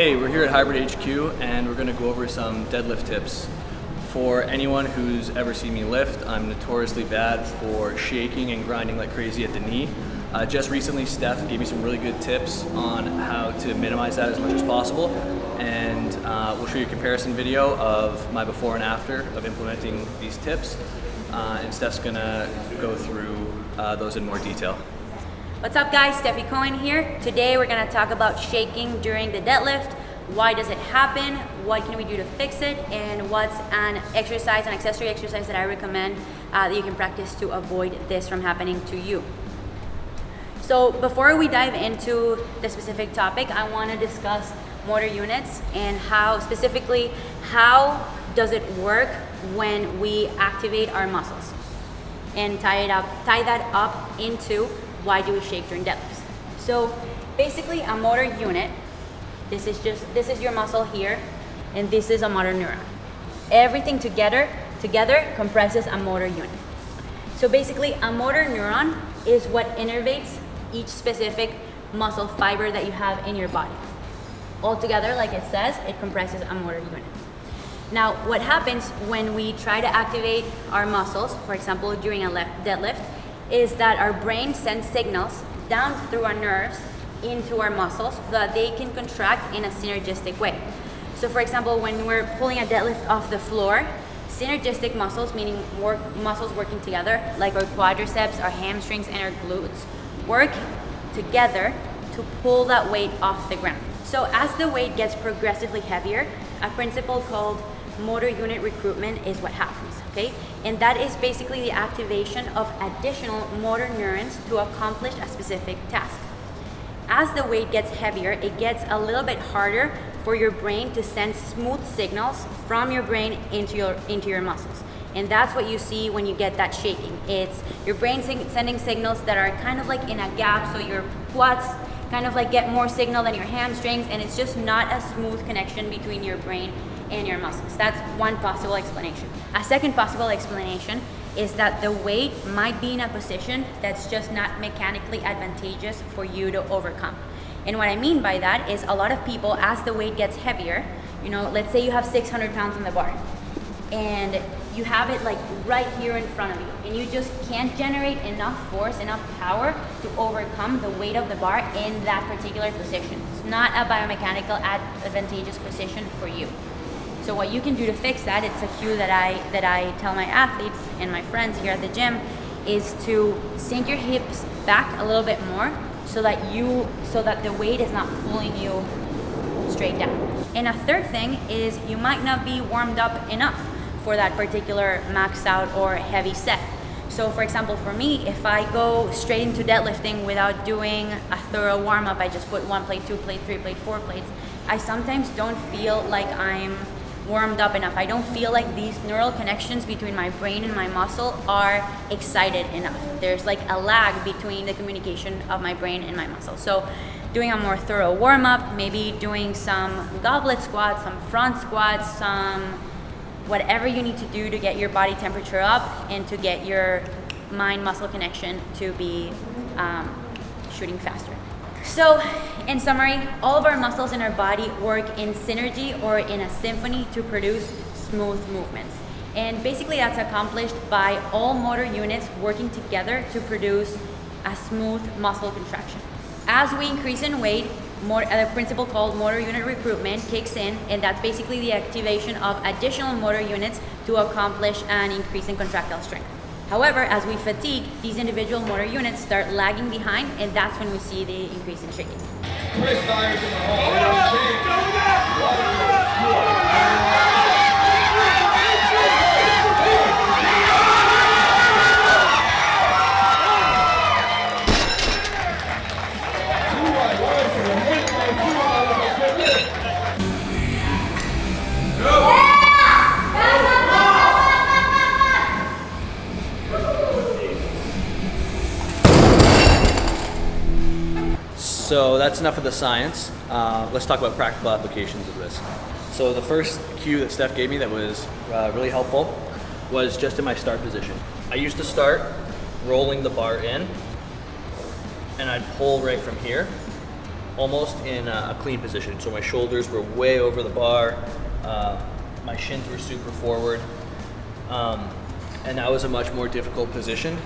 Hey, we're here at Hybrid HQ and we're going to go over some deadlift tips. For anyone who's ever seen me lift, I'm notoriously bad for shaking and grinding like crazy at the knee. Just recently, Steph gave me some really good tips on how to minimize that as much as possible, and we'll show you a comparison video of my before and after of implementing these tips, and Steph's going to go through those in more detail. What's up guys, Stefi Cohen here. Today we're going to talk about shaking during the deadlift. Why does it happen? What can we do to fix it? And what's an exercise, an accessory exercise that I recommend that you can practice to avoid this from happening to you. So before we dive into the specific topic, I want to discuss motor units and how does it work when we activate our muscles, and tie that up into why do we shake during deadlifts. So basically a motor unit, this is your muscle here, and this is a motor neuron. Everything together compresses a motor unit. So basically a motor neuron is what innervates each specific muscle fiber that you have in your body. Altogether, like it says, it compresses a motor unit. Now, what happens when we try to activate our muscles, for example, during a deadlift, is that our brain sends signals down through our nerves into our muscles so that they can contract in a synergistic way. So for example, when we're pulling a deadlift off the floor, synergistic muscles, meaning muscles working together, like our quadriceps, our hamstrings, and our glutes, work together to pull that weight off the ground. So as the weight gets progressively heavier, a principle called motor unit recruitment is what happens, okay? And that is basically the activation of additional motor neurons to accomplish a specific task. As the weight gets heavier, it gets a little bit harder for your brain to send smooth signals from your brain into your muscles. And that's what you see when you get that shaking. It's your brain sending signals that are kind of like in a gap, so your quads kind of like get more signal than your hamstrings, and it's just not a smooth connection between your brain and your muscles. That's one possible explanation. A second possible explanation is that the weight might be in a position that's just not mechanically advantageous for you to overcome. And what I mean by that is a lot of people, as the weight gets heavier, let's say you have 600 pounds on the bar and you have it like right here in front of you, and you just can't generate enough force, enough power to overcome the weight of the bar in that particular position. It's not a biomechanical advantageous position for you. So what you can do to fix that, it's a cue that I tell my athletes and my friends here at the gym, is to sink your hips back a little bit more so that the weight is not pulling you straight down. And a third thing is you might not be warmed up enough for that particular max out or heavy set. So for example, for me, if I go straight into deadlifting without doing a thorough warm-up, I just put 1 plate, 2 plate, 3 plate, 4 plates, I sometimes don't feel like I'm warmed up enough. I don't feel like these neural connections between my brain and my muscle are excited enough. There's like a lag between the communication of my brain and my muscle. So doing a more thorough warm-up, maybe doing some goblet squats, some front squats, some whatever you need to do to get your body temperature up and to get your mind-muscle connection to be shooting faster. So, in summary, all of our muscles in our body work in synergy or in a symphony to produce smooth movements. And basically that's accomplished by all motor units working together to produce a smooth muscle contraction. As we increase in weight, a principle called motor unit recruitment kicks in, and that's basically the activation of additional motor units to accomplish an increase in contractile strength. However, as we fatigue, these individual motor units start lagging behind, and that's when we see the increase in shaking. So that's enough of the science. Let's talk about practical applications of this. So the first cue that Steph gave me that was really helpful was just in my start position. I used to start rolling the bar in, and I'd pull right from here, almost in a clean position. So my shoulders were way over the bar, my shins were super forward, and that was a much more difficult position.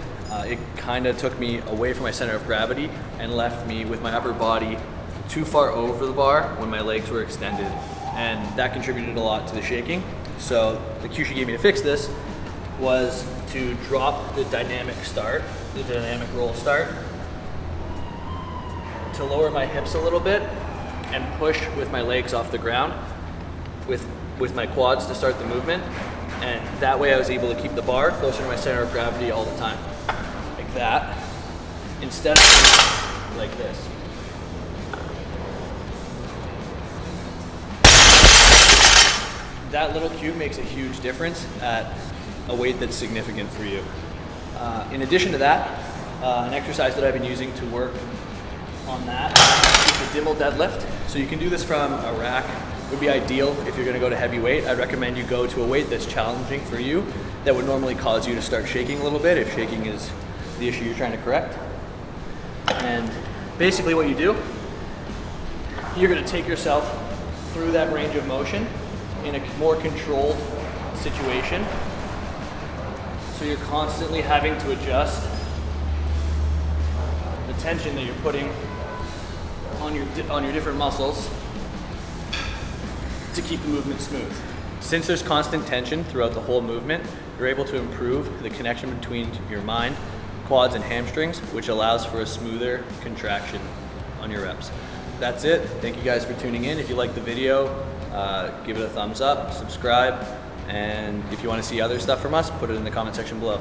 It kind of took me away from my center of gravity and left me with my upper body too far over the bar when my legs were extended, and that contributed a lot to the shaking. So the cue she gave me to fix this was to drop the dynamic roll start, to lower my hips a little bit and push with my legs off the ground with my quads to start the movement. And that way I was able to keep the bar closer to my center of gravity all the time. Like that, instead of like this. That little cue makes a huge difference at a weight that's significant for you. In addition to that, an exercise that I've been using to work on that is the Dimmel deadlift. So you can do this from a rack. It would be ideal if you're gonna go to heavy weight. I'd recommend you go to a weight that's challenging for you, that would normally cause you to start shaking a little bit if shaking is the issue you're trying to correct. And basically what you do, you're gonna take yourself through that range of motion in a more controlled situation. So you're constantly having to adjust the tension that you're putting on your different muscles to keep the movement smooth. Since there's constant tension throughout the whole movement, you're able to improve the connection between your mind, quads, and hamstrings, which allows for a smoother contraction on your reps. That's it. Thank you guys for tuning in. If you liked the video, give it a thumbs up, subscribe, and if you want to see other stuff from us, put it in the comment section below.